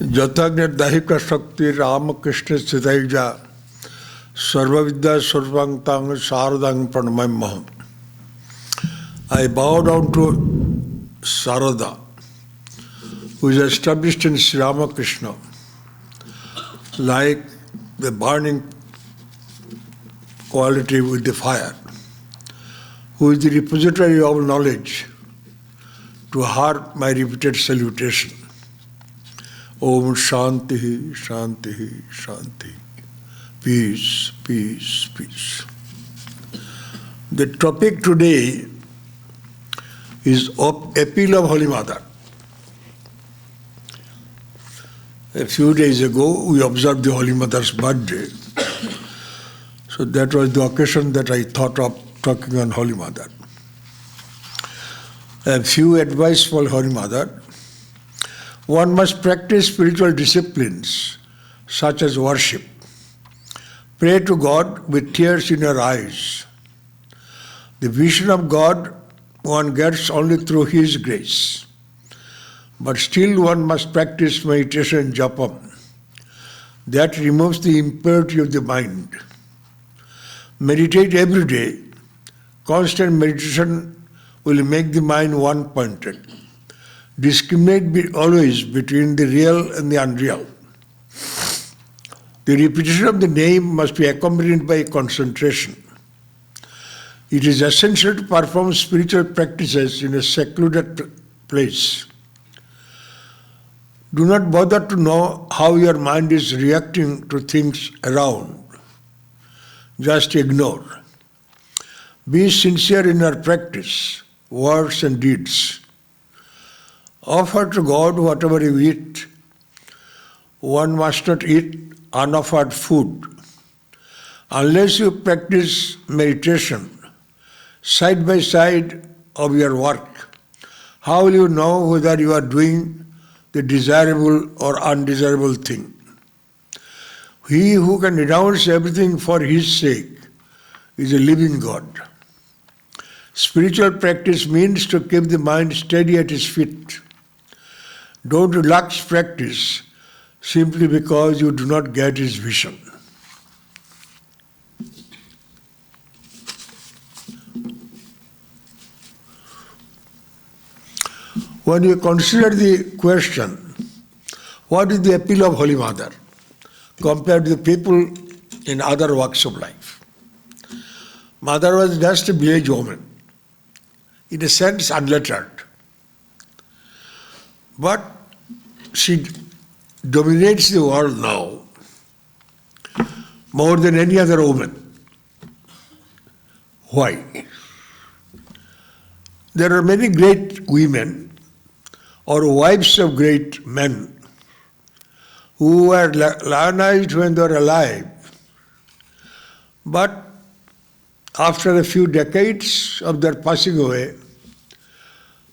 Jatagna Dahika Shakti Ramakrishna Sitaija Sarvavidya Sarvangtang Saradang Pranamamaham. I bow down to Sarada, who is established in Sri Ramakrishna, like the burning quality with the fire, who is the repository of knowledge. To her, my repeated salutation. Om Shanti, Shanti, Shanti. Peace, peace, peace. The topic today is Appeal of Holy Mother. A few days ago, we observed the Holy Mother's birthday. So that was the occasion that I thought of talking on Holy Mother. A few advice for Holy Mother. One must practice spiritual disciplines such as worship. Pray to God with tears in your eyes. The vision of God one gets only through His grace. But still one must practice meditation and japam. That removes the impurity of the mind. Meditate every day. Constant meditation will make the mind one-pointed. Discriminate always between the real and the unreal. The repetition of the name must be accompanied by concentration. It is essential to perform spiritual practices in a secluded place. Do not bother to know how your mind is reacting to things around. Just ignore. Be sincere in your practice, words and deeds. Offer to God whatever you eat. One must not eat unoffered food. Unless you practice meditation side by side of your work, how will you know whether you are doing the desirable or undesirable thing? He who can renounce everything for His sake is a living God. Spiritual practice means to keep the mind steady at His feet. Don't relax practice simply because you do not get His vision. When you consider the question, what is the appeal of Holy Mother compared to the people in other walks of life? Mother was just a village woman, in a sense unlettered. But she dominates the world now more than any other woman. Why? There are many great women or wives of great men who were lionized when they were alive. But after a few decades of their passing away,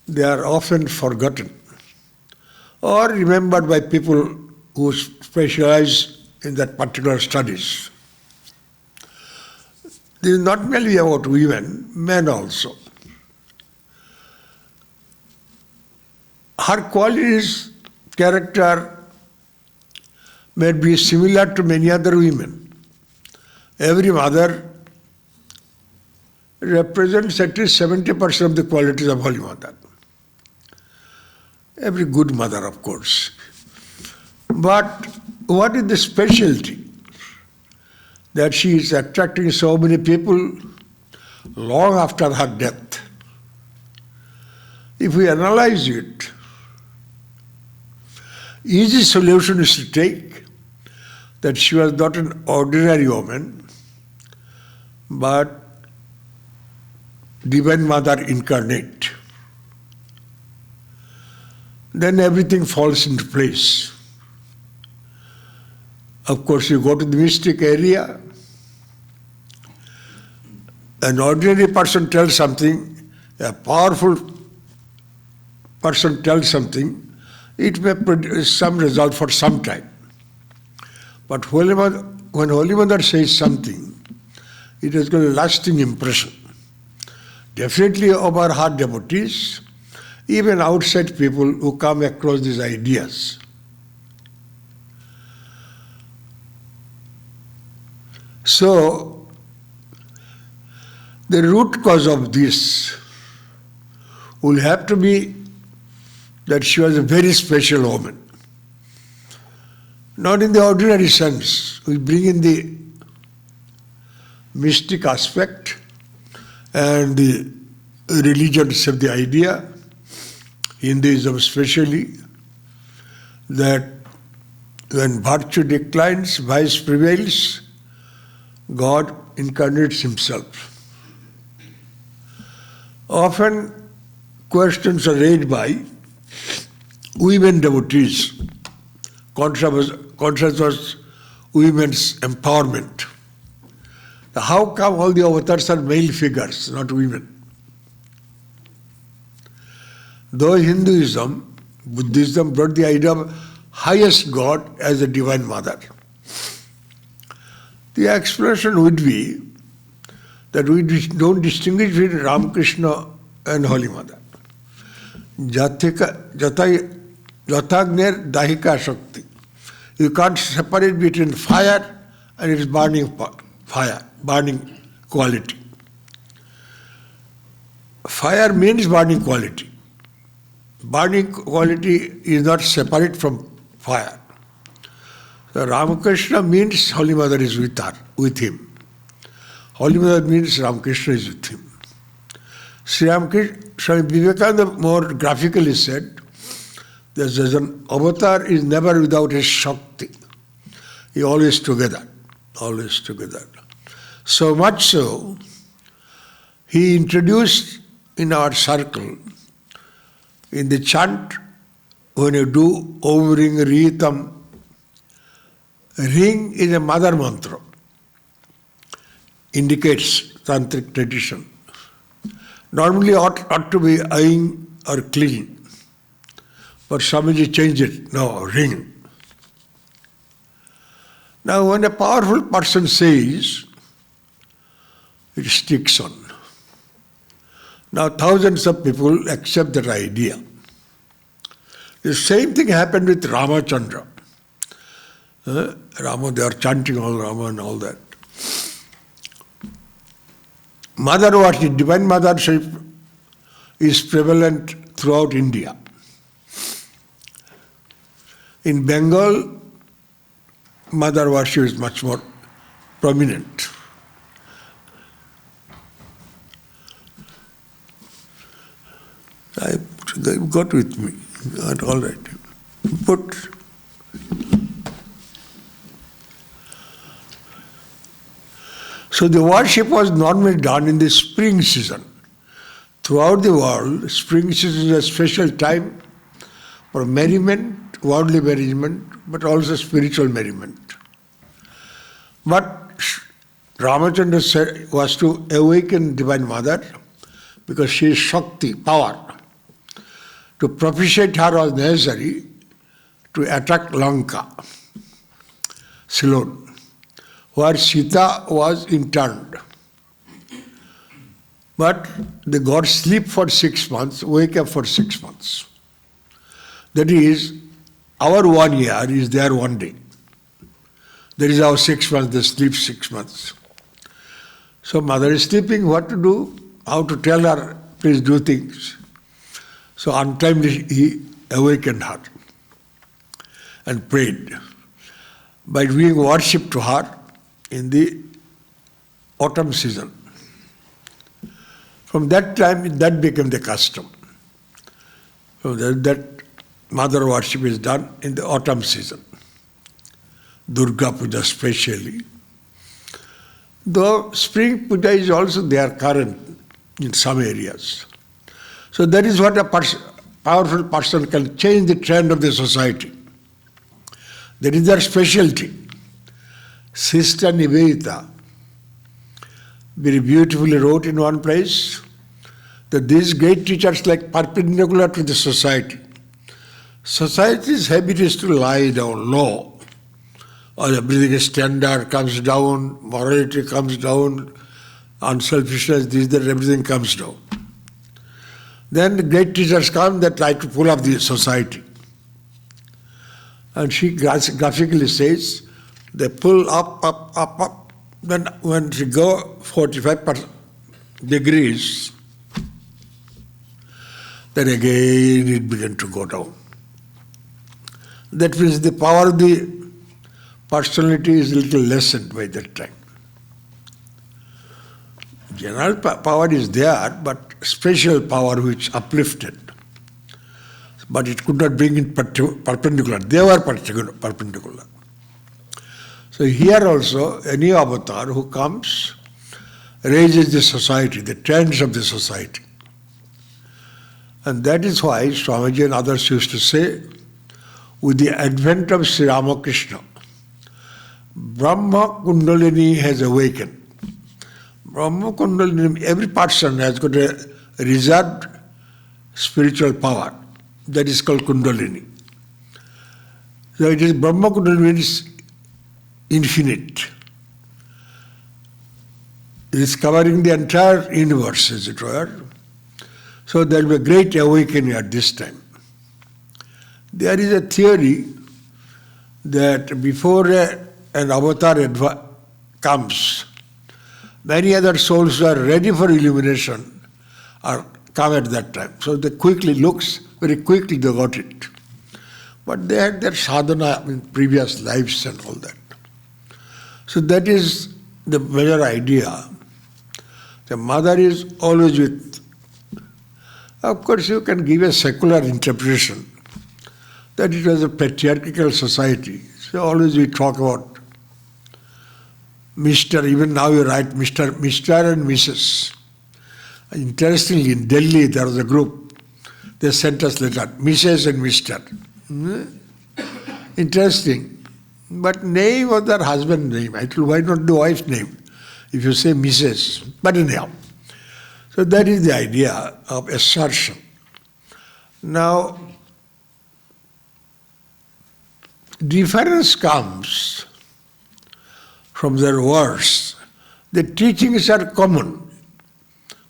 they are often forgotten or remembered by people who specialize in that particular studies. This is not merely about women, men also. Her qualities, character may be similar to many other women. Every mother represents at least 70% of the qualities of Holy Mother. Every good mother, of course. But what is the specialty that she is attracting so many people long after her death? If we analyze it, easy solution is to take that she was not an ordinary woman, but Divine Mother incarnate. Then everything falls into place. Of course, you go to the mystic area, an ordinary person tells something, a powerful person tells something, it may produce some result for some time. But when Holy Mother says something, it has got a lasting impression. Definitely over her devotees, even outside people who come across these ideas. So, the root cause of this will have to be that she was a very special woman. Not in the ordinary sense. We bring in the mystic aspect and the religions have the idea, Hinduism especially, that when virtue declines, vice prevails, God incarnates himself. Often questions are raised by women devotees. Contrast was women's empowerment. How come all the avatars are male figures, not women? Though Hinduism, Buddhism brought the idea of highest God as a divine mother, the explanation would be that we don't distinguish between Ramakrishna and Holy Mother. Jathagner Dahika Shakti. You can't separate between fire and its burning quality. Fire means burning quality. Burning quality is not separate from fire. So Ramakrishna means Holy Mother is with him. Holy Mother means Ramakrishna is with him. Swami Vivekananda more graphically said that an avatar is never without his Shakti. He always together. So much so, he introduced in our circle, in the chant, when you do Om Ring Ritam, ring is a mother mantra, indicates tantric tradition. Normally ought to be Aing or Kling, but Swamiji changed it. No, ring. Now when a powerful person says, it sticks on. Now thousands of people accept that idea. The same thing happened with Ramachandra. Rama, they are chanting all Rama and all that. Mother worship, divine mothership is prevalent throughout India. In Bengal, mother worship is much more prominent. They've got with me. All right. Put. So the worship was normally done in the spring season. Throughout the world, spring season is a special time for merriment, worldly merriment, but also spiritual merriment. But Ramachandra said was to awaken Divine Mother because she is Shakti, power. To propitiate her was necessary to attack Lanka, Ceylon, where Sita was interned. But the gods sleep for 6 months, wake up for 6 months. That is, our 1 year is their 1 day. That is our 6 months, they sleep 6 months. So mother is sleeping, what to do? How to tell her, please do things. So untimely he awakened her and prayed by doing worship to her in the autumn season. From that time, that became the custom. So that mother worship is done in the autumn season. Durga Puja especially. Though spring puja is also there current in some areas. So that is what a powerful person can change the trend of the society. That is their specialty. Sister Nivedita very beautifully wrote in one place that these great teachers like perpendicular to the society. Society's habit is to lie down low. Or everything is standard, comes down, morality comes down, unselfishness, this, that, everything comes down. Then the great teachers come that try to pull up the society. And she graphically says, they pull up, then when we go 45 degrees, then again it began to go down. That means the power of the personality is a little lessened by that time. General power is there, but special power which uplifted. But it could not bring it perpendicular. They were perpendicular. So here also, any avatar who comes raises the society, the trends of the society. And that is why Swamiji and others used to say, with the advent of Sri Ramakrishna, Brahma Kundalini has awakened. Brahma Kundalini, every person has got a reserved spiritual power. That is called Kundalini. So it is Brahma Kundalini means infinite. It is covering the entire universe, as it were. So there will be a great awakening at this time. There is a theory that before an avatar comes, many other souls who are ready for illumination are come at that time. So they quickly looks, very quickly they got it. But they had their sadhana in previous lives and all that. So that is the major idea. The mother is always with. Of course, you can give a secular interpretation that it was a patriarchal society. So always we talk about Mr. Even now you write Mr. and Mrs. Interestingly, in Delhi there was a group. They sent us letter, Mrs. and Mr. Interesting. But name was their husband's name. I told, why not the wife's name? If you say Mrs. But anyhow. So that is the idea of assertion. Now, difference comes from their words. The teachings are common.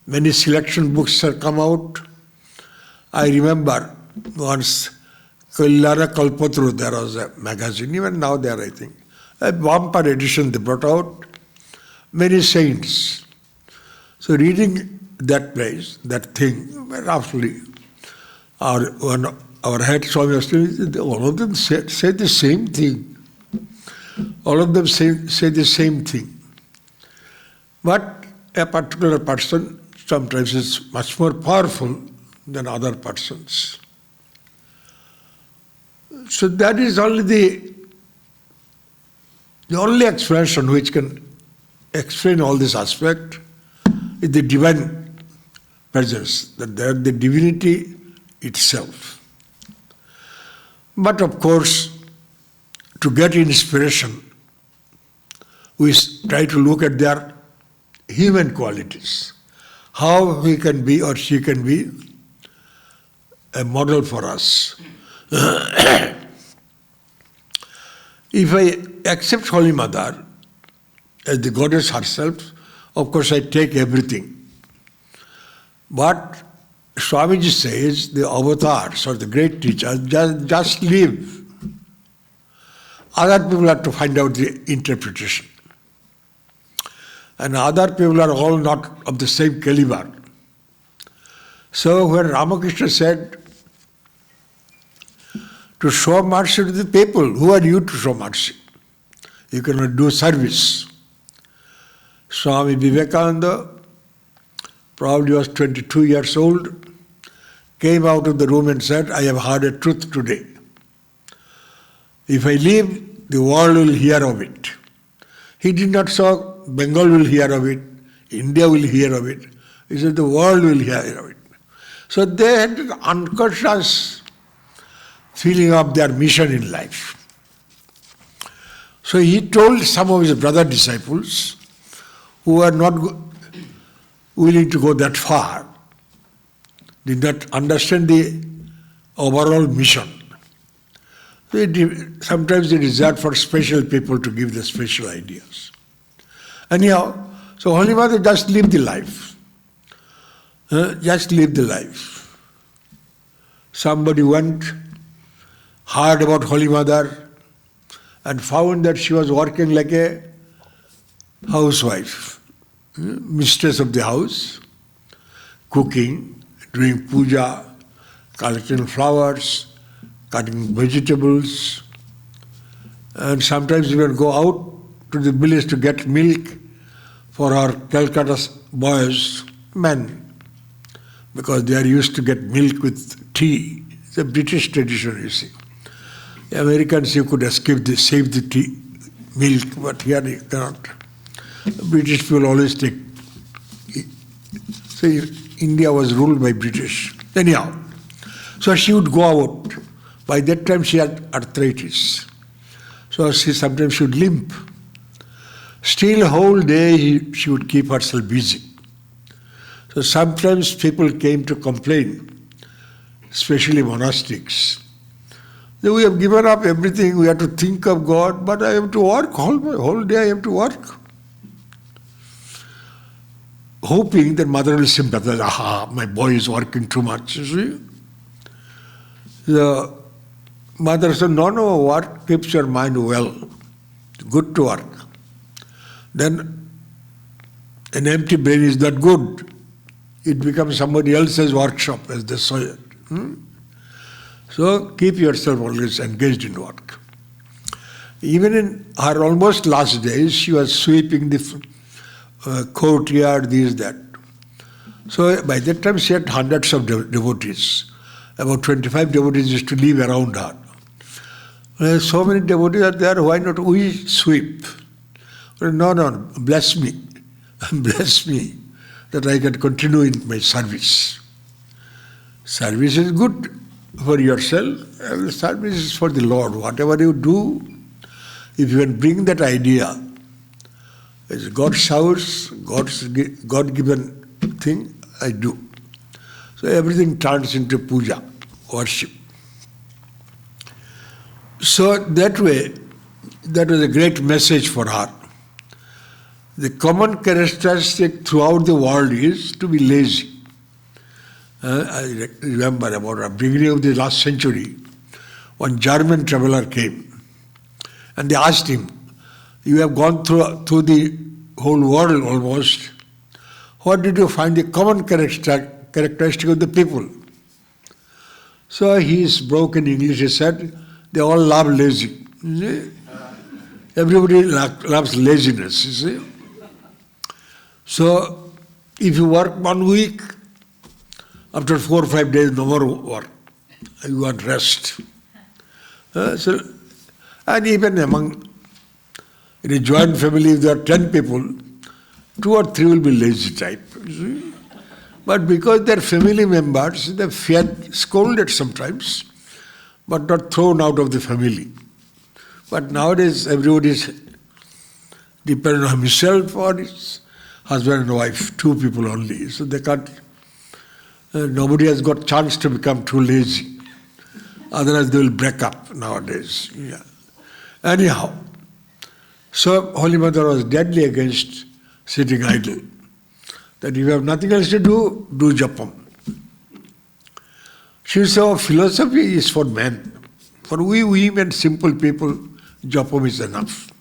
Many selection books have come out. I remember once Kallara Kalpatru, there was a magazine, even now there I think. A bumper edition they brought out, many saints. So reading that place, that thing, roughly, our head Swami was saying, all of them say the same thing. All of them say the same thing. But a particular person sometimes is much more powerful than other persons. So that is only the only explanation which can explain all this aspect is the divine presence, that they are the divinity itself. But of course, to get inspiration, we try to look at their human qualities, how he can be or she can be a model for us. If I accept Holy Mother as the goddess herself, of course I take everything. But Swamiji says the avatars or the great teachers just live. Other people have to find out the interpretation. And other people are all not of the same caliber. So when Ramakrishna said, to show mercy to the people, who are you to show mercy? You cannot do service. Swami Vivekananda, probably was 22 years old, came out of the room and said, I have heard a truth today. If I leave, the world will hear of it. He did not say Bengal will hear of it, India will hear of it. He said the world will hear of it. So they had an unconscious feeling of their mission in life. So he told some of his brother disciples who were not willing to go that far, did not understand the overall mission. So sometimes it is reserved for special people to give the special ideas. Anyhow, so Holy Mother just live the life. Just live the life. Somebody went, heard about Holy Mother, and found that she was working like a housewife, mistress of the house, cooking, doing puja, collecting flowers, cutting vegetables, and sometimes even go out to the village to get milk for our Calcutta boys, men, because they are used to get milk with tea. It's a British tradition, you see. The Americans, you could escape this, save the tea, milk, but here you cannot. The British people always take. So India was ruled by British. Anyhow, so she would go out. By that time she had arthritis. So sometimes she would limp. Still whole day she would keep herself busy. So sometimes people came to complain, especially monastics. That we have given up everything, we have to think of God, but I have to work, whole day I have to work. Hoping that mother will sympathize, my boy is working too much, you see. The mother said, no, work keeps your mind well, good to work. Then an empty brain is not good. It becomes somebody else's workshop, as they say it. So keep yourself always engaged in work. Even in her almost last days, she was sweeping the courtyard, this, that. So by that time she had hundreds of devotees. About 25 devotees used to live around her. So many devotees are there, why not we sweep? No, bless me. Bless me that I can continue in my service. Service is good for yourself, and service is for the Lord. Whatever you do, if you can bring that idea, it's God's house, God's God-given thing, I do. So everything turns into puja, worship. So that way, that was a great message for her. The common characteristic throughout the world is to be lazy. I remember about the beginning of the last century, one German traveler came and they asked him, you have gone through the whole world almost, what did you find the common characteristic of the people? So his broken English, he said, they all love lazy. Everybody loves laziness, you see. So if you work 1 week, after 4 or 5 days, no more work. You want rest. And even in a joint family, if there are 10 people, 2 or 3 will be lazy type. But because they're family members, they're fed, scolded sometimes, but not thrown out of the family. But nowadays, everybody is dependent on himself or his husband and wife, 2 people only. So they can't. Nobody has got chance to become too lazy. Otherwise they will break up nowadays. Yeah. Anyhow, so Holy Mother was deadly against sitting idle. That if you have nothing else to do japam. She said, philosophy is for men. For we women, simple people, japam is enough.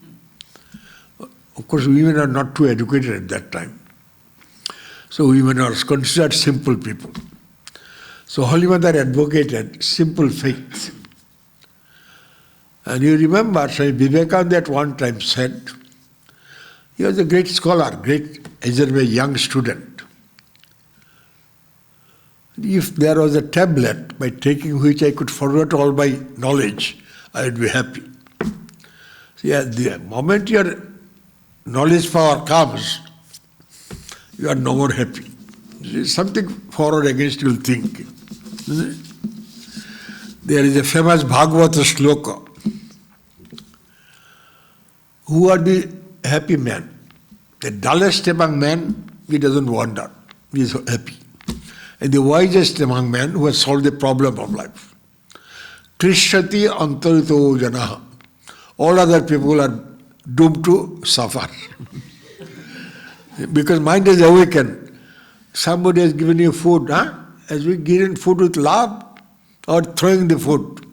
Of course, women are not too educated at that time. So women are considered simple people. So Holy Mother advocated simple faith. And you remember Swami Vivekananda at one time said, he was a great scholar, great, as a young student. If there was a tablet by taking which I could forget all my knowledge, I would be happy. So yeah, the moment your knowledge power comes, you are no more happy. Something for or against you will think. There is a famous Bhagavata sloka. Who are the happy men? The dullest among men, he doesn't wander. He is happy. And the wisest among men who has solved the problem of life. Krishyati antarito janaha. All other people are doomed to suffer. Because mind is awakened. Somebody has given you food, as we given food with love or throwing the food.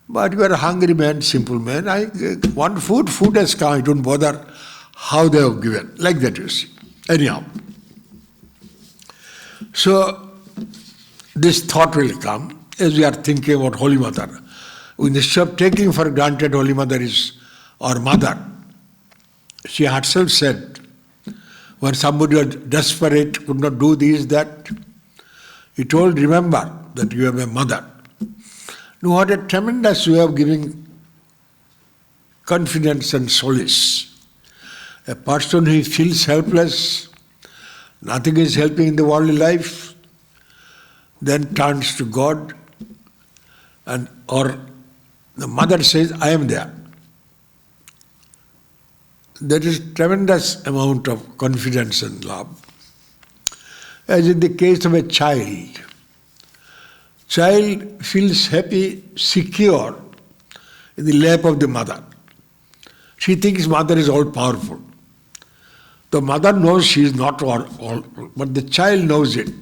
But you are a hungry man, simple man. I want food, food has come. I don't bother how they have given. Like that you see. Anyhow. So, this thought will come as we are thinking about Holy Mother. Instead of taking for granted Holy Mother is our mother, she herself said, when somebody was desperate, could not do this, that, he told, remember that you have a mother. Now what a tremendous way of giving confidence and solace. A person who feels helpless, nothing is helping in the worldly life, then turns to God, and or the mother says, I am there. That is tremendous amount of confidence and love. As in the case of a child feels happy, secure in the lap of the mother. She thinks mother is all powerful. The mother knows she is not all, but the child knows it.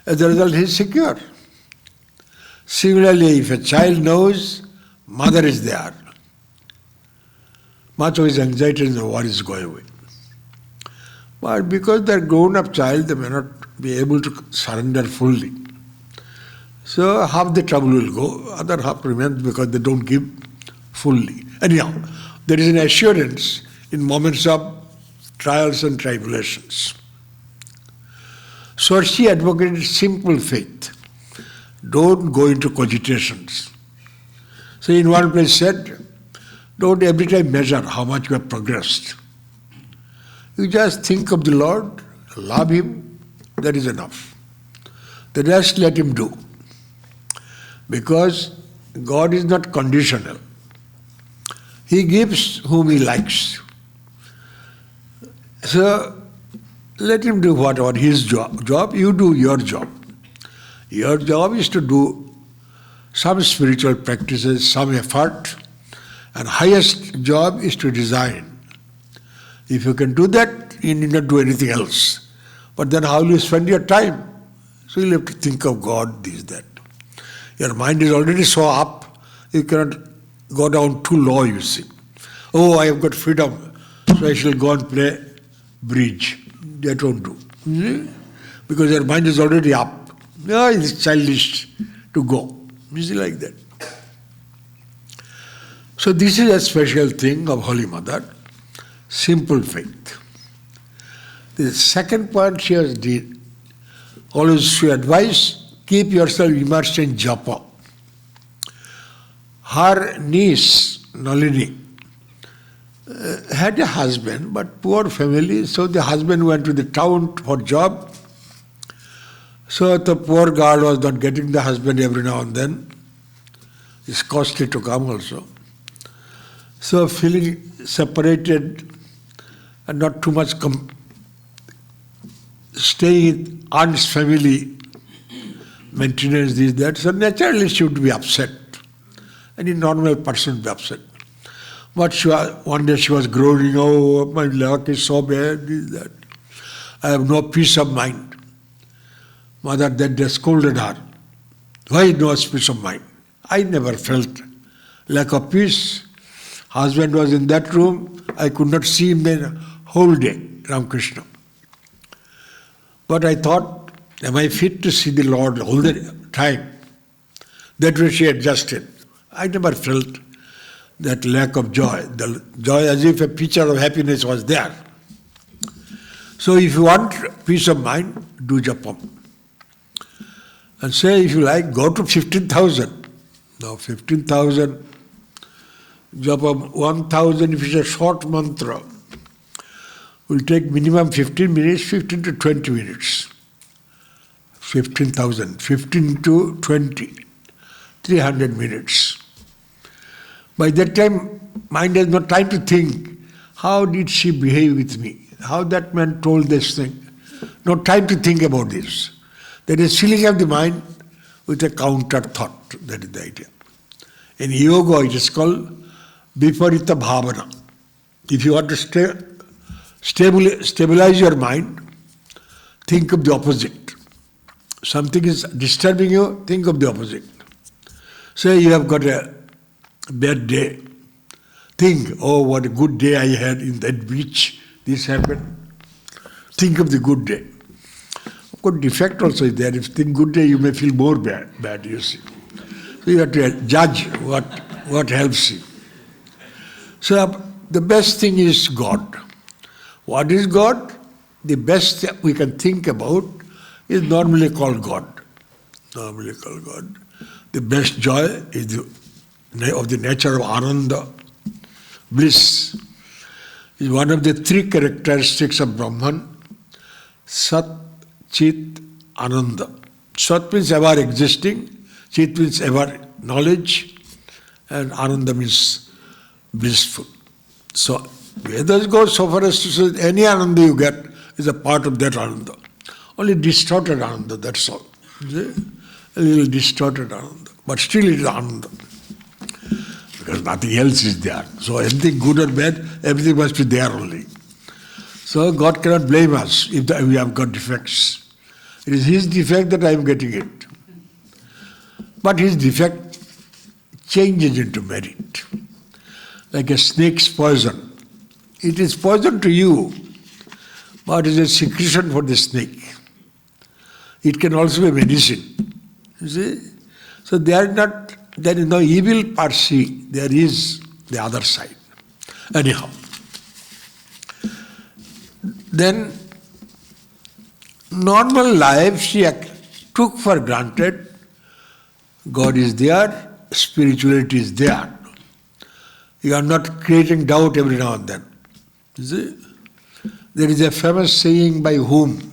As a result, he is secure. Similarly, if a child knows mother is there, much of his anxiety and worry is going away. But because they are grown-up child, they may not be able to surrender fully. So half the trouble will go, other half remains because they don't give fully. Anyhow, there is an assurance in moments of trials and tribulations. So she advocated simple faith. Don't go into cogitations. So in one place said, don't every time measure how much you have progressed. You just think of the Lord, love Him, that is enough. The rest let Him do. Because God is not conditional. He gives whom He likes. So let Him do whatever His job, you do your job. Your job is to do some spiritual practices, some effort, and highest job is to design. If you can do that, you need not do anything else. But then how will you spend your time? So you'll have to think of God, this, that. Your mind is already so up, you cannot go down too low, you see. Oh, I have got freedom, so I shall go and play bridge. That won't do. See? Because your mind is already up. No, it's childish to go. You see, like that. So this is a special thing of Holy Mother, simple faith. The second point she has did, always she advised, keep yourself immersed in japa. Her niece, Nalini, had a husband, but poor family, so the husband went to the town for job. So the poor girl was not getting the husband every now and then. It's costly to come also. So feeling separated and not too much staying in aunt's family, maintenance, this, that. So naturally she would be upset. Any normal person would be upset. But one day she was groaning, oh, my luck is so bad, this, that. I have no peace of mind. Mother that day scolded her. Why no peace of mind? I never felt lack of peace. Husband was in that room. I could not see him the whole day, Ramakrishna. But I thought, am I fit to see the Lord all the time? That way she adjusted. I never felt that lack of joy. The joy as if a picture of happiness was there. So if you want peace of mind, do japam. And say, if you like, go to 15,000. Now 15,000, japam 1,000, if it's a short mantra, will take minimum 15 minutes, 15 to 20 minutes. 15,000, 15 to 20, 300 minutes. By that time, mind has no time to think, how did she behave with me? How that man told this thing? No time to think about this. That is filling up the mind with a counter thought. That is the idea. In yoga, it is called viparita bhavana. If you want to stabilize your mind, think of the opposite. Something is disturbing you, think of the opposite. Say you have got a bad day. think, oh, what a good day I had in that beach, this happened. Think of the good day. Of course, defect also is there. If you think good day, you may feel more bad, you see. So you have to judge what helps you. So the best thing is God. What is God? The best that we can think about is normally called God. Normally called God. The best joy is of the nature of Ananda, bliss. Is one of the three characteristics of Brahman. Sat, Chit, Ananda. Sat means ever existing, Chit means ever knowledge, and Ananda means blissful. So Vedas go so far as to say any Ananda you get is a part of that Ananda. Only distorted Ananda, that's all. See? A little distorted Ananda. But still it is Ananda. Because nothing else is there. So anything good or bad, everything must be there only. So God cannot blame us if we have got defects. It is His defect that I am getting it. But His defect changes into merit. Like a snake's poison. It is poison to you, but it is a secretion for the snake. It can also be medicine. You see? So there is no evil per se, there is the other side. Anyhow. Then normal life she took for granted. God is there, spirituality is there. You are not creating doubt every now and then. You see? There is a famous saying by whom?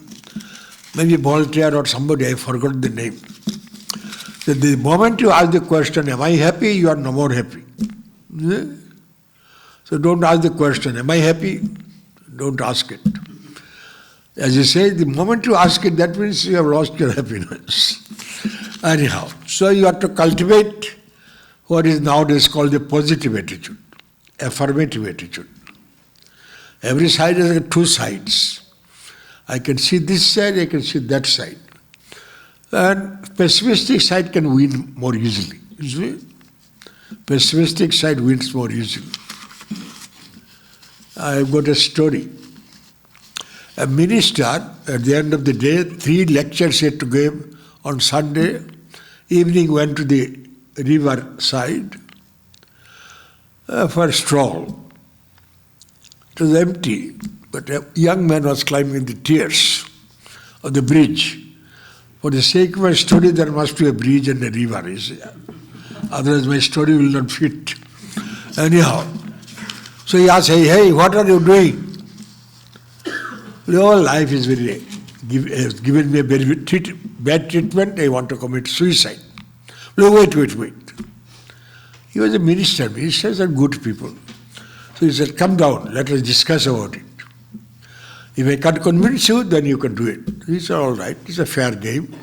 Maybe Voltaire or somebody, I forgot the name. That the moment you ask the question, am I happy? You are no more happy. You see? So don't ask the question, am I happy? Don't ask it. As you say, the moment you ask it, that means you have lost your happiness. Anyhow, so you have to cultivate what is nowadays called the positive attitude, affirmative attitude. Every side has two sides. I can see this side, I can see that side. And pessimistic side can win more easily. You see? Pessimistic side wins more easily. I've got a story. A minister, at the end of the day, 3 lectures he had to give on Sunday. Evening went to the river side for a stroll. It was empty, but a young man was climbing the tiers of the bridge. For the sake of my story, there must be a bridge and a river. You see. Otherwise my story will not fit. Anyhow, so he asked, hey, what are you doing? Your life is has given me a very bad treatment, I want to commit suicide. Wait. He was a minister. Ministers are good people. So he said, come down, let us discuss about it. If I can't convince you, then you can do it. He said, all right, it's a fair game.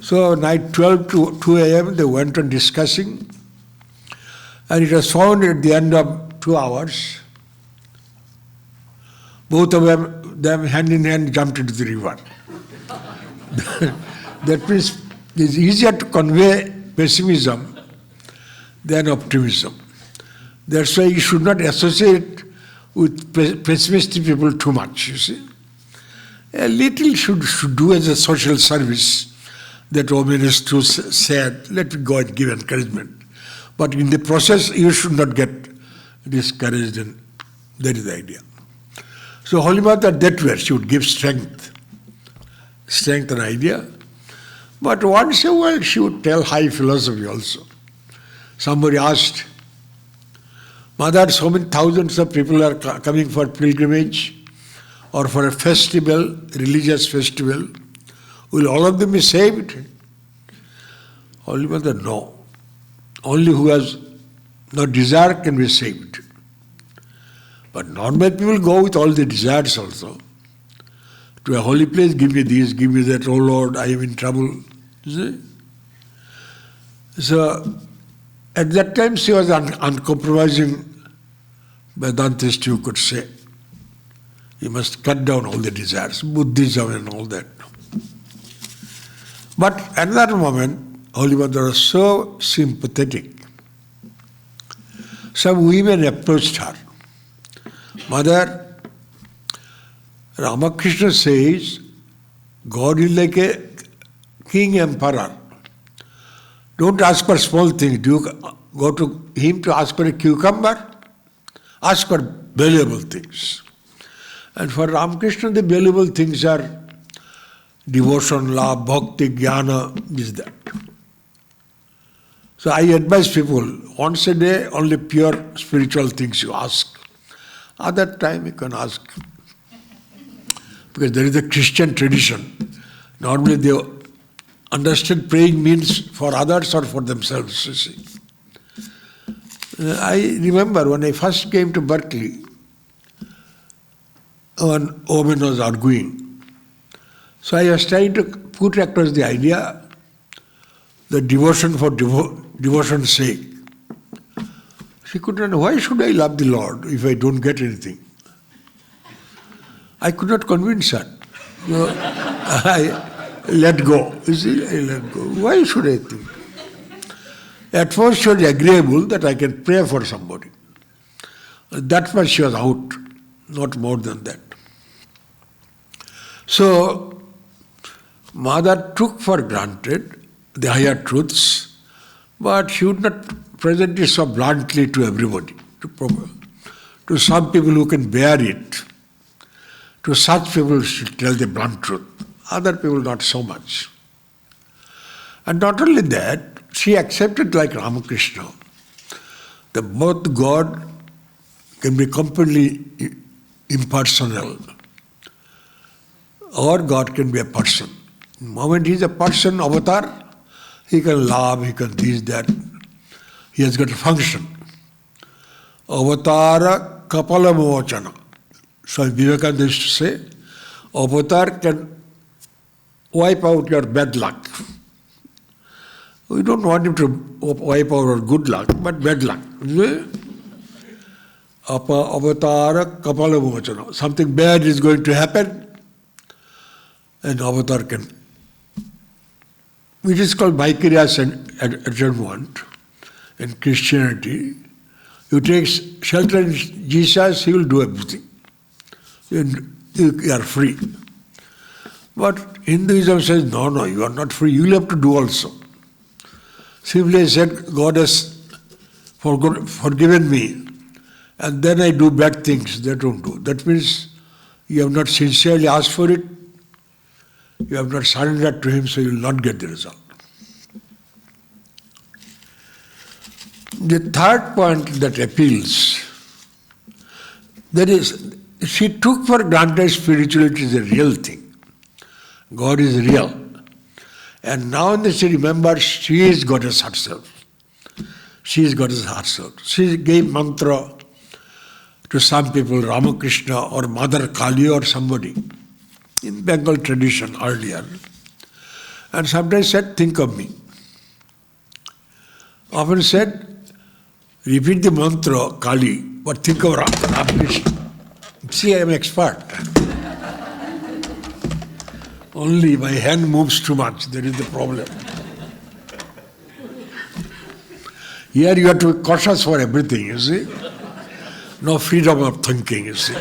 So night 12 to 2 a.m. they went on discussing, and it was found at the end of 2 hours, both of them hand in hand jumped into the river. That means it's easier to convey pessimism than optimism. That's why you should not associate with pessimistic people too much, you see. A little should do as a social service. That woman is too sad, let me go and give encouragement. But in the process, you should not get discouraged, and that is the idea. So Holy Mother, that way, she would give strength and idea. But once in a while, she would tell high philosophy also. Somebody asked, Mother, so many thousands of people are coming for pilgrimage or for a festival, religious festival. Will all of them be saved? Holy Mother, no. Only who has no desire can be saved. But normal people go with all the desires also. To a holy place, give me this, give me that, oh Lord, I am in trouble. You see? So, at that time she was uncompromising Vedantist, you could say. You must cut down all the desires, Buddhism and all that. But at that moment, Holy Mother was so sympathetic. some women approached her. Mother, Ramakrishna says, God is like a king emperor. Don't ask for small things. Do you go to him to ask for a cucumber? Ask for valuable things. And for Ramakrishna, the valuable things are devotion, love, bhakti, jnana, this, that. So I advise people, once a day, only pure spiritual things you ask. Other time you can ask. Because there is a Christian tradition. Normally they understand praying means for others or for themselves, you see. I remember when I first came to Berkeley, one woman was arguing. So I was trying to put across the idea, the devotion for devotion's sake. She couldn't know, why should I love the Lord if I don't get anything? I could not convince her. So I let go. You see, I let go. Why should I think? At first she was agreeable that I can pray for somebody. That much she was out, not more than that. So, Mother took for granted the higher truths, but she would not present it so bluntly to everybody. To some people who can bear it, to such people she tell the blunt truth. Other people not so much. And not only that, she accepted like Ramakrishna, that both God can be completely impersonal, or God can be a person. The moment he is a person, avatar, he can love, he can this, that. He has got a function. Avatara kapala mochana. Swami Vivekananda used to say, avatar can wipe out your bad luck. We don't want him to wipe out our good luck, but bad luck. Avatara kapala mochana. Something bad is going to happen, and avatar can. It is called vicarious atonement in Christianity. You take shelter in Jesus, he will do everything. And you are free. But Hinduism says, no, you are not free. You will have to do also. Simply said, God has forgiven me, and then I do bad things. They don't do. That means you have not sincerely asked for it. You have not surrendered to him, so you will not get the result. The third point that appeals, that is, she took for granted spirituality is a real thing. God is real. And now she remembers she is Goddess herself. She is Goddess herself. She gave mantra to some people, Ramakrishna or Mother Kali or somebody, in Bengal tradition earlier. And sometimes said, think of me. Often said, repeat the mantra, Kali, but think of Ramakrishna. See, I am expert. Only my hand moves too much, that is the problem. Here you have to be cautious for everything, you see. No freedom of thinking, you see.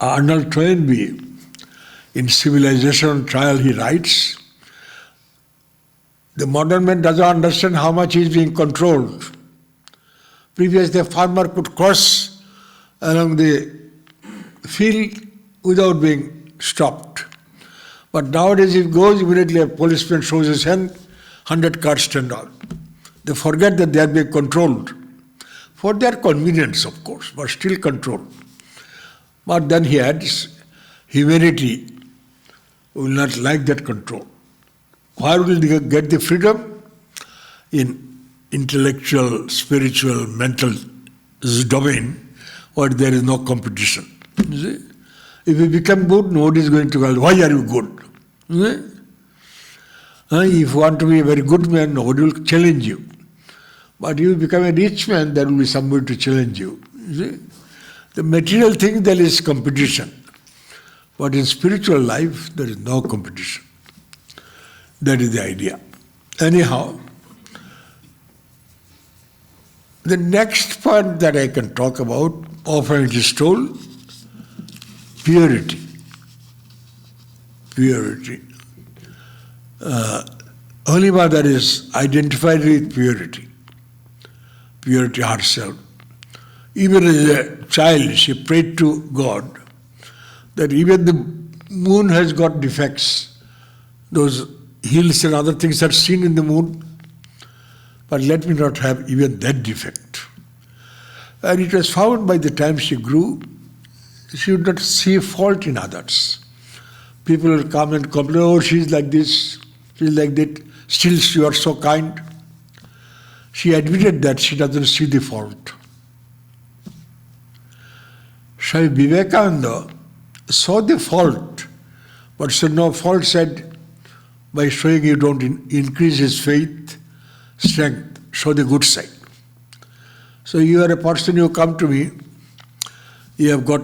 Arnold Toynbee, in Civilization Trial, he writes, the modern man doesn't understand how much he is being controlled. Previously, the farmer could cross along the field without being stopped. But nowadays, if he goes, immediately a policeman shows his hand, 100 cars stand out. They forget that they are being controlled. For their convenience, of course, but still controlled. But then he adds, humanity will not like that control. Where will they get the freedom? In intellectual, spiritual, mental domain, where there is no competition. You see? If you become good, nobody is going to call, why are you good? You see? If you want to be a very good man, nobody will challenge you. But if you become a rich man, there will be somebody to challenge you. You see? The material thing, there is competition. But in spiritual life, there is no competition. That is the idea. Anyhow, The next point that I can talk about, often it is told, purity. Purity. Holy Mother is identified with purity. Purity herself. Even as a child, she prayed to God that even the moon has got defects. Those hills and other things are seen in the moon, but let me not have even that defect. And it was found by the time she grew, she would not see fault in others. People will come and complain, oh, she's like this, she's like that, still you are so kind. She admitted that she doesn't see the fault. Swami Vivekananda saw the fault, but said no fault, said, by showing you don't increase his faith, strength, show the good side. So you are a person, you come to me, you have got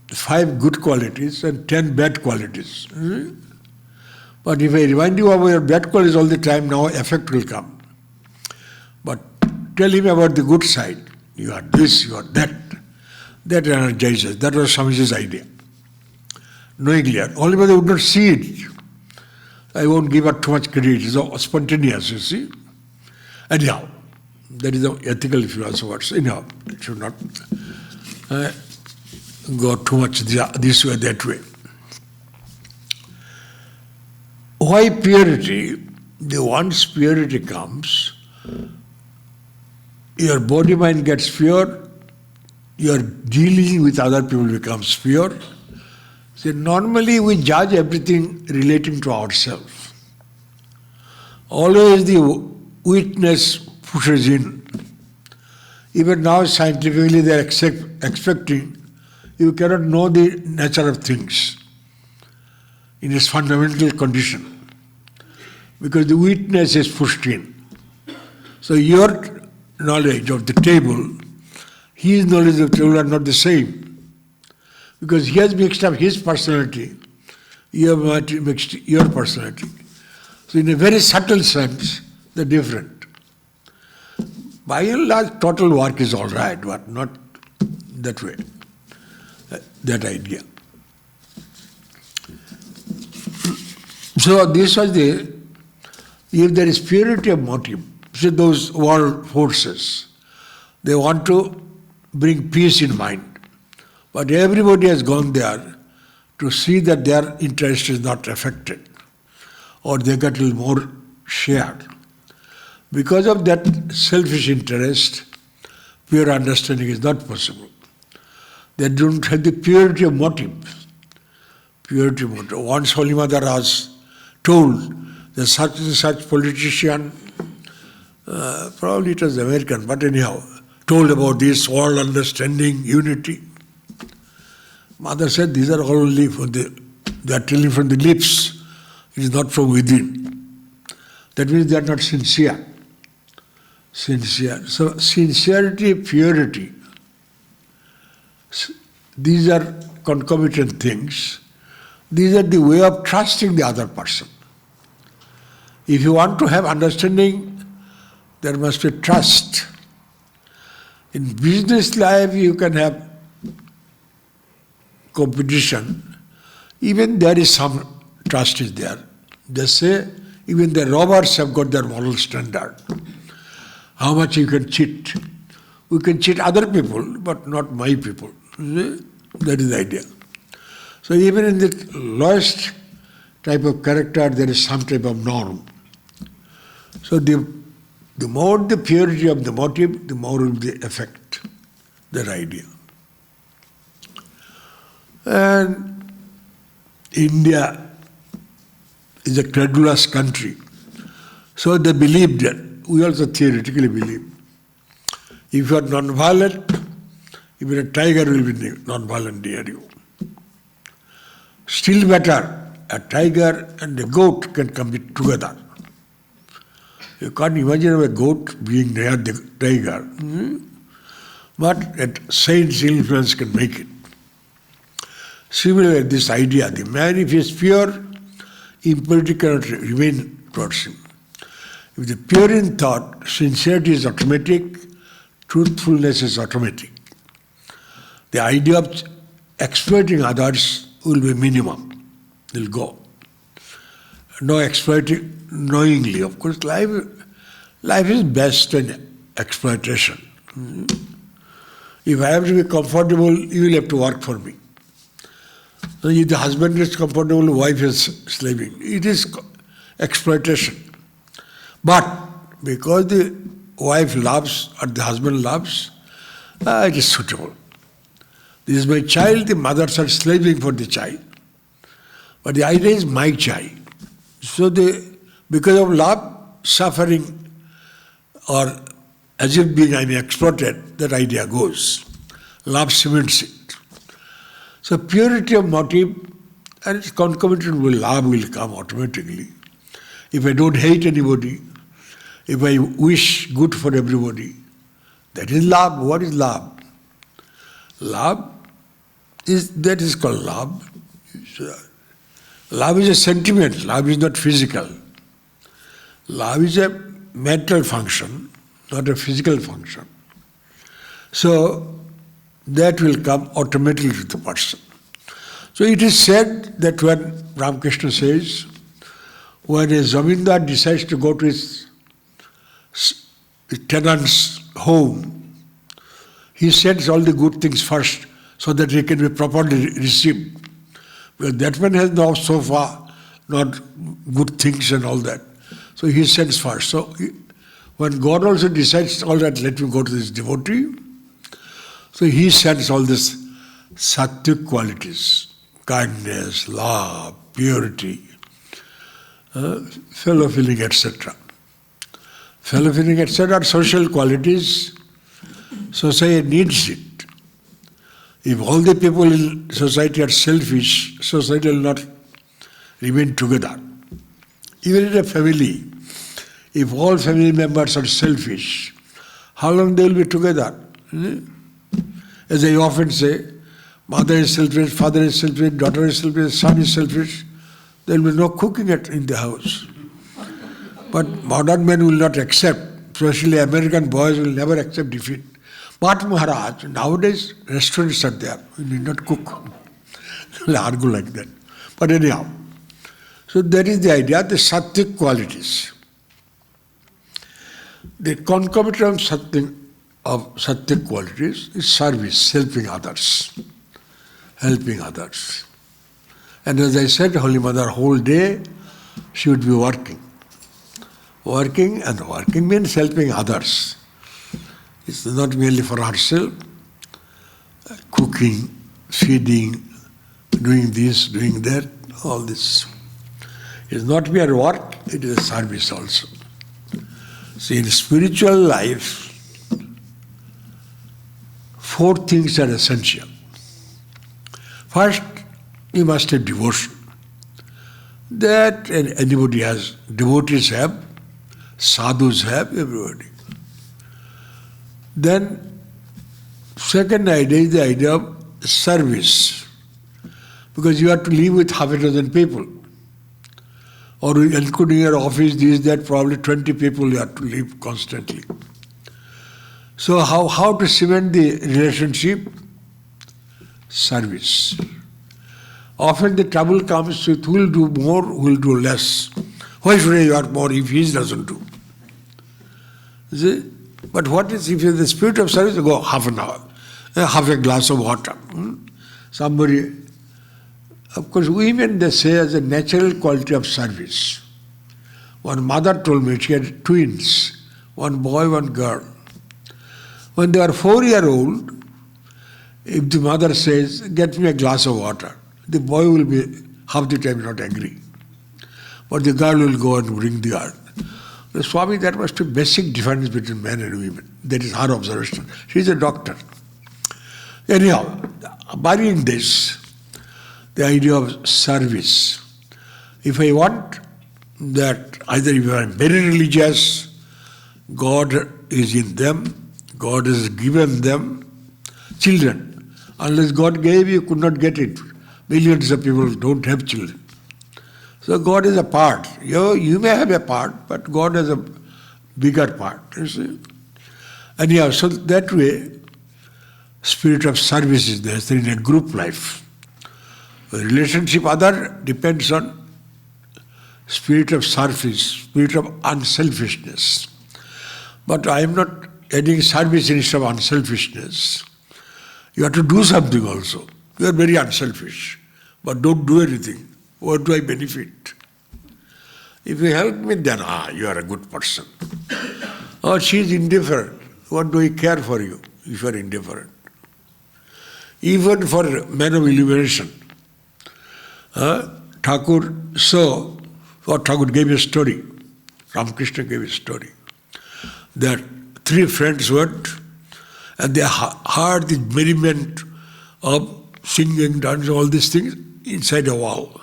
5 good qualities and 10 bad qualities. But if I remind you of your bad qualities all the time, now effect will come. But tell him about the good side. You are this, you are that. That energizes. That was Swamiji's idea. Knowingly, only but they would not see it. I won't give her too much credit. It's spontaneous, you see. Anyhow, that is the ethical philosophers. Anyhow, it should not go too much this way, that way. Why purity? Once purity comes, your body mind gets pure, your dealing with other people becomes pure. See, normally we judge everything relating to ourselves. Always the witness pushes in. Even now scientifically they are expecting you cannot know the nature of things in its fundamental condition because the witness is pushed in. So your knowledge of the table, his knowledge of the table are not the same. Because he has mixed up his personality, you have mixed your personality. So in a very subtle sense, they're different. By and large, total work is all right, but not that way, that idea. So this was if there is purity of motive, so those world forces, they want to bring peace in mind. But everybody has gone there to see that their interest is not affected or they get a little more shared. Because of that selfish interest, pure understanding is not possible. They don't have the purity of motive. Purity of motive. Once Holy Mother was told that such and such politician, probably it was American, but anyhow, told about this world understanding, unity. Mother said, these are only they are telling from the lips, it is not from within. That means they are not sincere. Sincere. So sincerity, purity, these are concomitant things. These are the way of trusting the other person. If you want to have understanding, there must be trust. In business life, you can have competition. Even there is some trust is there. They say even the robbers have got their moral standard. How much you can cheat. We can cheat other people, but not my people. That is the idea. So even in the lowest type of character, there is some type of norm. So the more the purity of the motive, the more will the effect, that idea. And India is a credulous country. So they believe that. We also theoretically believe. If you are non-violent, even a tiger will be non-violent near you. Still better, a tiger and a goat can come together. You can't imagine a goat being near the tiger. But a saint's influence can make it. Similarly, this idea, the man if he is pure, impurity cannot remain towards him. If the pure in thought, sincerity is automatic, truthfulness is automatic. The idea of exploiting others will be minimum, will go. No exploiting knowingly. Of course, life is best in exploitation. If I have to be comfortable, you will have to work for me. So if the husband is comfortable, the wife is slaving. It is exploitation. But because the wife loves or the husband loves, it is suitable. This is my child, the mothers are slaving for the child. But the idea is my child. So because of love, suffering, or as if being I'm exploited, that idea goes. Love cements it. So purity of motive and its concomitant with love will come automatically. If I don't hate anybody, if I wish good for everybody, that is love. What is love? That is called love. Love is a sentiment. Love is not physical. Love is a mental function, not a physical function. So that will come automatically to the person. So it is said that when Ramakrishna says, when a zamindar decides to go to his tenant's home, he sends all the good things first so that he can be properly received. Because that man has no sofa, not good things and all that. So he sends first. So when God also decides, all right, let me go to this devotee, so he sends all these sattvic qualities, kindness, love, purity, fellow feeling, etc. Fellow feeling, etc. are social qualities. Society needs it. If all the people in society are selfish, society will not remain together. Even in a family, if all family members are selfish, how long they will be together? As I often say, mother is selfish, father is selfish, daughter is selfish, son is selfish. There will be no cooking in the house. But modern men will not accept, especially American boys will never accept defeat. But Maharaj, nowadays restaurants are there, we need not cook. They'll argue like that. But anyhow, so that is the idea, the sattvic qualities. The concomitant of sattvic qualities is service, helping others. Helping others. And as I said, Holy Mother, whole day she would be working. Working, and working means helping others. It's not merely for herself. Cooking, feeding, doing this, doing that, all this. It's not mere work, it is a service also. See, in spiritual life, 4 things are essential. First, you must have devotion. That anybody has, devotees have, sadhus have, everybody. Then, second idea is the idea of service. Because you have to live with half a dozen people. Or including your office, this, that, probably 20 people you have to live constantly. So how to cement the relationship? Service. Often the trouble comes with who will do more, who will do less. Why should I work more if he doesn't do? See? But what is if the spirit of service, go half an hour, half a glass of water. Somebody, of course, women, they say as a natural quality of service. One mother told me she had twins, one boy, one girl. When they are 4-year-old, if the mother says, get me a glass of water, the boy will be half the time not angry. But the girl will go and bring the earth. The Swami, that was the basic difference between men and women. That is her observation. She is a doctor. Anyhow, barring this, the idea of service. If I want that either if I am very religious, God is in them, God has given them children. Unless God gave, you could not get it. Millions of people don't have children. So God is a part. You may have a part, but God has a bigger part. You see? Anyhow, so that way, spirit of service is there in a group life. Relationship other depends on spirit of service, spirit of unselfishness. But I am not adding service instead of unselfishness. You have to do something also. You are very unselfish, but don't do anything. What do I benefit? If you help me, then you are a good person. Or she is indifferent. What do I care for you if you are indifferent? Even for men of illumination, Thakur saw, or Thakur gave a story, Ramakrishna gave a story, that three friends went and they heard the merriment of singing, dancing, all these things inside a wall.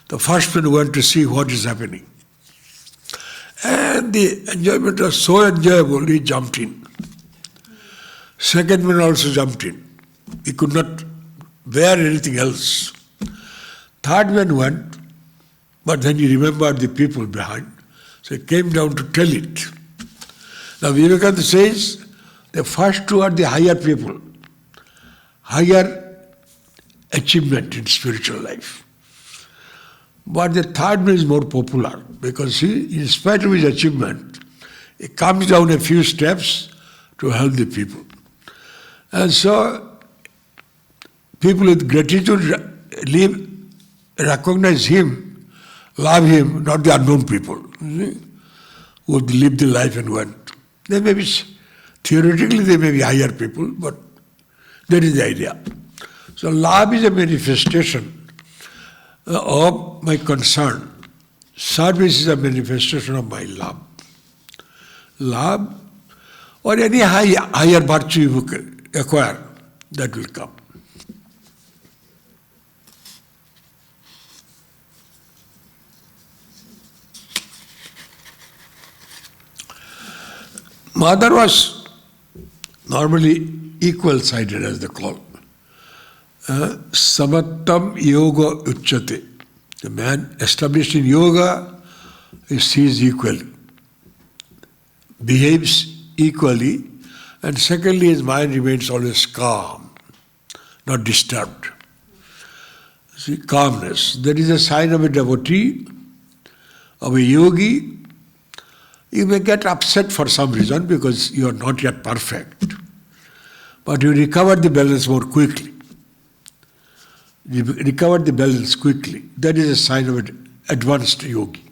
The first one went to see what is happening. And the enjoyment was so enjoyable, he jumped in. Second one also jumped in. He could not bear anything else. Third one went, but then he remembered the people behind. So he came down to tell it. Now Vivekananda says, the first two are the higher people, higher achievement in spiritual life. But the third one is more popular because he, in spite of his achievement, he comes down a few steps to help the people. And so people with gratitude recognize him, love him, not the unknown people who lived the life and went. They may be, theoretically they may be higher people, but that is the idea. So love is a manifestation of my concern. Service is a manifestation of my love. Love or any higher virtue you acquire, that will come. Mother was normally equal-sided, as they call. Samattam yoga uchyate. The man established in yoga sees equally, behaves equally, and secondly, his mind remains always calm, not disturbed. See, calmness. That is a sign of a devotee, of a yogi. You may get upset for some reason because you are not yet perfect, but you recover the balance more quickly. You recover the balance quickly. That is a sign of an advanced yogi.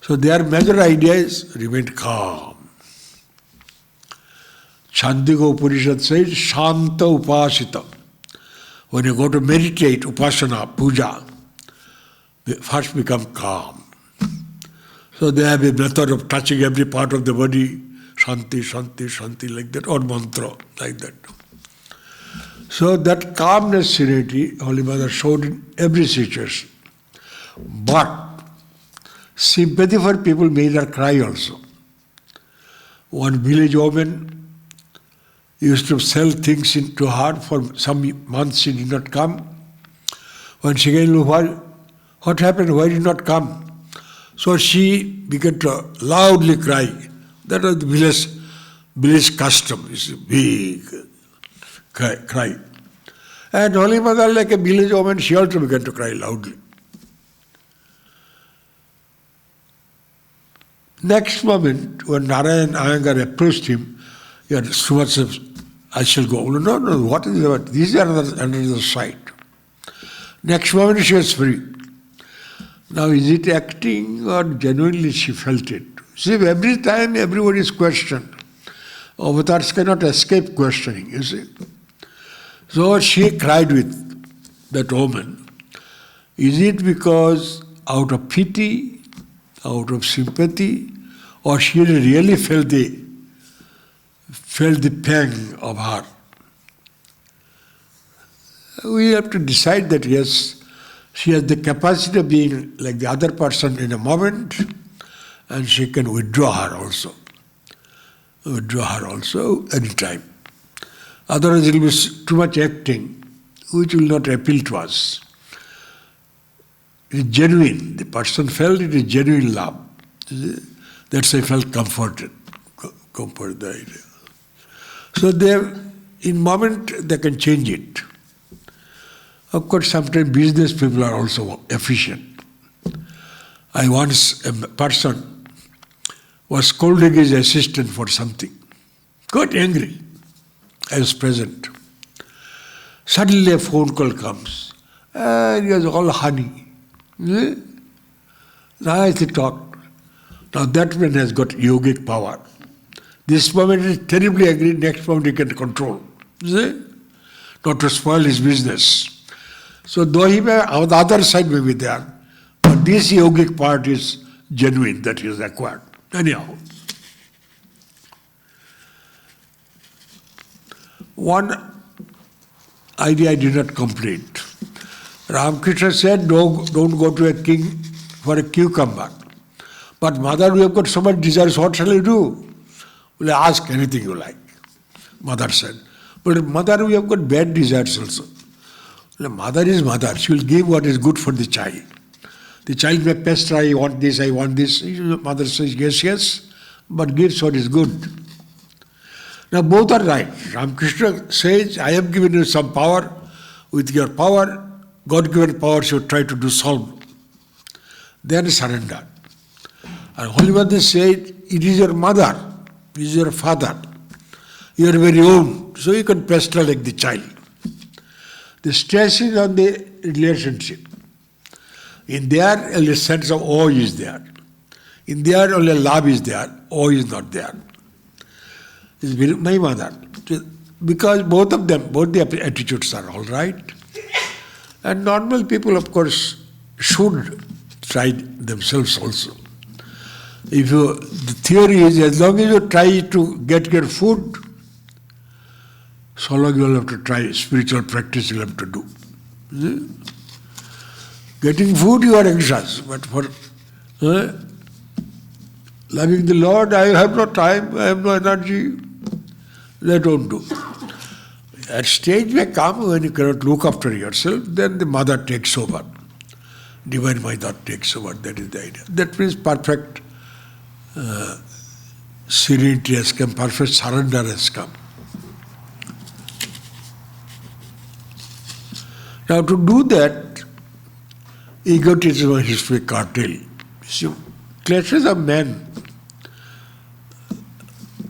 So their major idea is remain calm. Chandika Upanishad says, Shanta Upasita. When you go to meditate, Upasana, Puja, first become calm. So they have a method of touching every part of the body, Shanti, Shanti, Shanti, like that, or mantra, like that. So that calmness, serenity, Holy Mother showed in every situation. But sympathy for people made her cry also. One village woman used to sell things to her for some months, she did not come. When she came, what happened, why did you not come? So she began to loudly cry. That was the village custom, it's a big cry. And Holy Mother, like a village woman, she also began to cry loudly. Next moment, when Narayan Iyengar approached him, he had so much of, I shall go. No, what is it? These are under the sight. Next moment, she was free. Now, is it acting or genuinely she felt it? See, every time everybody is questioned. Avatars cannot escape questioning, you see. So she cried with that woman. Is it because out of pity, out of sympathy, or she really felt the pang of her? We have to decide that yes, she has the capacity of being like the other person in a moment, and she can withdraw her also. Withdraw her also anytime. Otherwise it will be too much acting, which will not appeal to us. It is genuine. The person felt it is genuine love. That's why I felt comforted. comfort the idea. So they, in moment, they can change it. Of course, sometimes business people are also efficient. I once, a person was scolding his assistant for something. Got angry. I was present. Suddenly a phone call comes. And he was all honey. Nicely talked. Now that man has got yogic power. This moment is terribly angry, next moment he can control. See? Not to spoil his business. So though he may, on the other side may be there, but this yogic part is genuine, that is acquired. Anyhow. One idea I did not complete. Ramakrishna said, don't go to a king for a cucumber. But mother, we have got so much desires, what shall I do? Well, ask anything you like, mother said. But mother, we have got bad desires also. Well, mother is mother. She will give what is good for the child. The child may pester, I want this, I want this. Mother says, yes, yes, but gives what is good. Now both are right. Ramakrishna says, I have given you some power. With your power, God-given power, you try to do solve. Then surrender. And Holy Mother said, it is your mother, it is your father, your very own. So you can pester like the child. The stress is on the relationship. In there, a sense of awe is there. In there, only love is there, awe is not there. It's my mother. Because both of them, both the attitudes are all right. And normal people, of course, should try themselves also. The theory is, as long as you try to get your food, so long you will have to try spiritual practice you will have to do. See? Getting food you are anxious, but for loving the Lord, I have no time, I have no energy, they don't do. At stage may come when you cannot look after yourself, then the mother takes over. Divine Mother takes over, that is the idea. That means perfect serenity has come, perfect surrender has come. Now to do that, egotism is to be curtailed. See, clashes of men.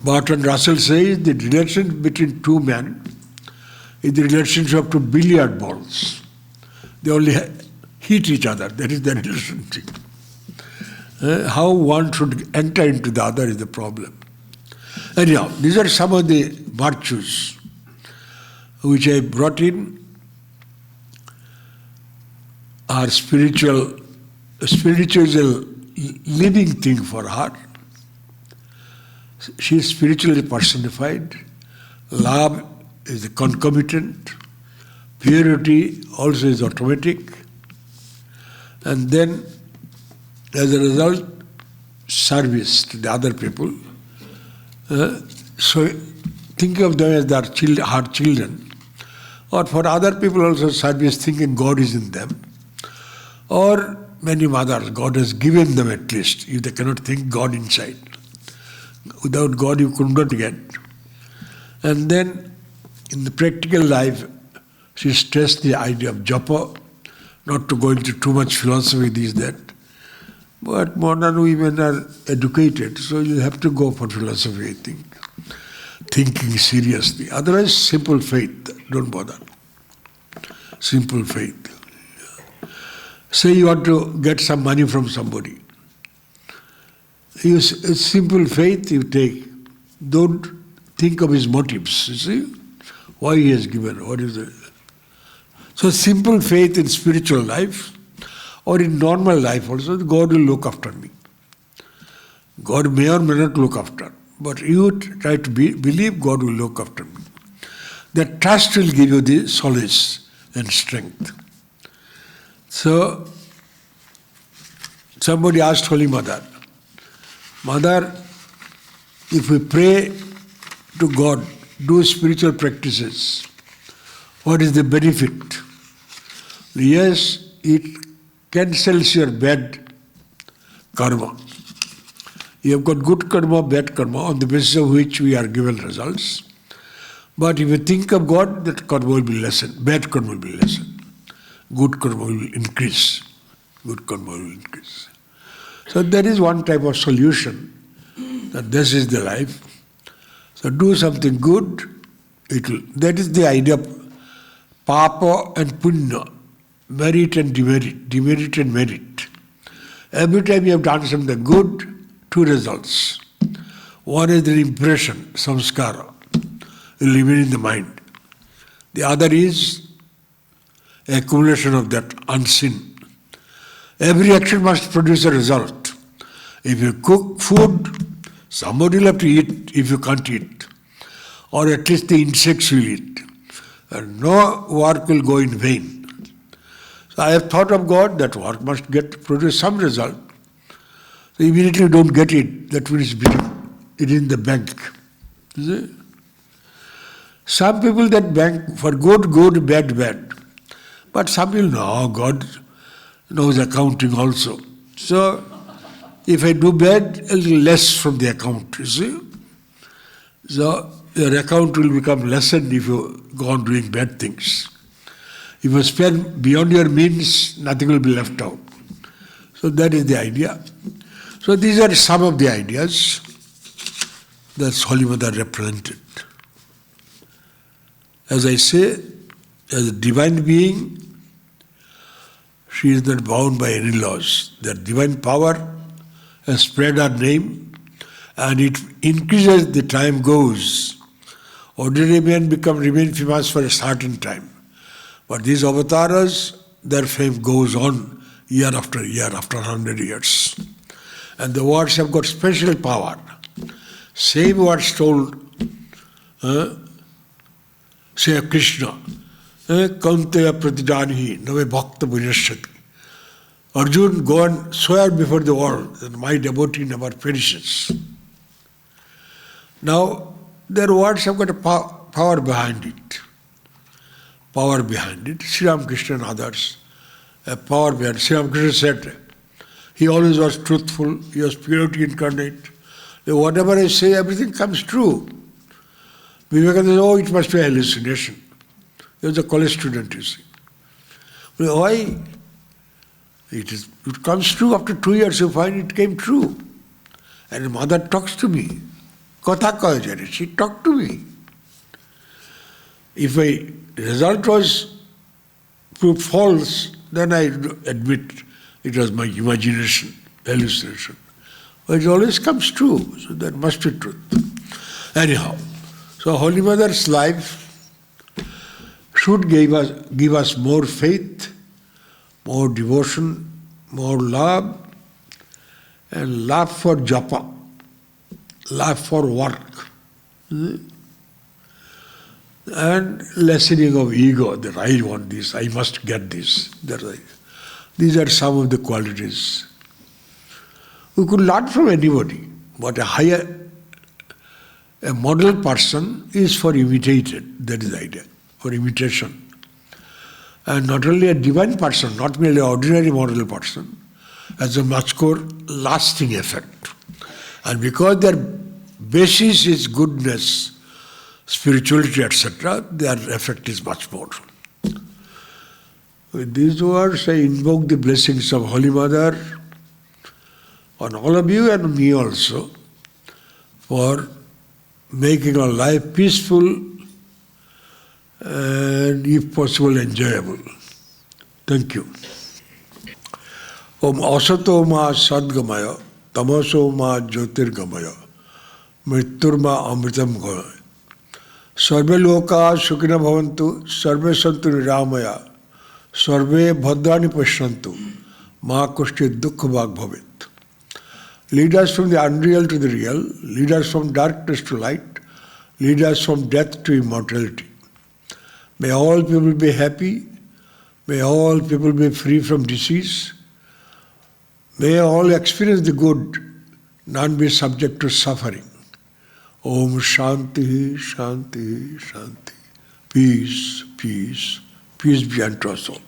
Bertrand Russell says the relation between two men is the relationship of two billiard balls. They only hit each other, that is the relationship. How one should enter into the other is the problem. Anyhow, these are some of the virtues which I brought in. Our spiritual is a living thing for her. She is spiritually personified. Love is the concomitant. Purity also is automatic. And then, as a result, service to the other people. So, think of them as her children. Or for other people also service, thinking God is in them. Or many mothers, God has given them at least, if they cannot think God inside. Without God you could not get. And then in the practical life, she stressed the idea of japa, not to go into too much philosophy, this, that. But modern women are educated, so you have to go for philosophy, I think. Thinking seriously. Otherwise, simple faith, don't bother. Simple faith. Say you want to get some money from somebody. It's simple faith you take. Don't think of his motives, you see. Why he has given, what is it? So simple faith in spiritual life or in normal life also, God will look after me. God may or may not look after, but you try to believe God will look after me. That trust will give you the solace and strength. So, somebody asked Holy Mother, Mother, if we pray to God, do spiritual practices, what is the benefit? Yes, it cancels your bad karma. You have got good karma, bad karma, on the basis of which we are given results. But if you think of God, that karma will be lessened, bad karma will be lessened. Good karma will increase. Good karma will increase. So that is one type of solution, that this is the life. So do something good, that is the idea of papa and punya, merit and demerit, demerit and merit. Every time you have done something good, two results. One is the impression, samskara, will remain in the mind. The other is accumulation of that unseen. Every action must produce a result. If you cook food, somebody will have to eat if you can't eat. Or at least the insects will eat. And no work will go in vain. So I have thought of God, that work must produce some result. So immediately you don't get it, that means it is in the bank. See? Some people that bank for good, bad, bad. But some people know God knows accounting also. So if I do bad, a little less from the account, you see. So your account will become lessened if you go on doing bad things. If you spend beyond your means, nothing will be left out. So that is the idea. So these are some of the ideas that Holy Mother represented. As I say, as a divine being, she is not bound by any laws. That divine power has spread her name, and it increases as the time goes. Ordinary men remain famous for a certain time. But these avatars, their fame goes on year, after 100 years. And the words have got special power. Same words told, say Krishna, Kaunteya pratidanihi nave bhakta vinashyati. Arjun, go and swear before the world that my devotee never perishes. Now, their words have got a power behind it. Power behind it. Sri Ramakrishna and others have power behind it. Sri Ramakrishna said, he always was truthful, he was purity incarnate. Whatever I say, everything comes true. Vivekananda said, oh, it must be a hallucination. He was a college student, you see. Why? It comes true. After 2 years, you find it came true. And mother talks to me. Katha kaha jare. She talked to me. If my result was proved false, then I admit it was my imagination, hallucination. But it always comes true. So that must be truth. Anyhow, so Holy Mother's life should give us more faith, more devotion, more love, and love for japa, love for work, and lessening of ego, that I want this, I must get this. These are some of the qualities. We could learn from anybody, but a model person is for imitated, that is the idea, for imitation. And not only a divine person, not merely an ordinary model person, has a much more lasting effect. And because their basis is goodness, spirituality, etc., their effect is much more. With these words, I invoke the blessings of Holy Mother on all of you and me also, for making our life peaceful and, if possible, enjoyable. Thank you. Om asato ma sadgamaya, tamaso ma jyotirgamaya, mrityurma amritam gaya. Sarve loka sukhina bhavantu, sarve santu niramaya, sarve bhadrani pashyantu, ma kushti dukkha bhag bhavet. Lead us from the unreal to the real, lead us from darkness to light, lead us from death to immortality. May all people be happy, may all people be free from disease, may all experience the good, none be subject to suffering. Om Shanti, Shanti, Shanti. Peace, peace, peace be unto us all.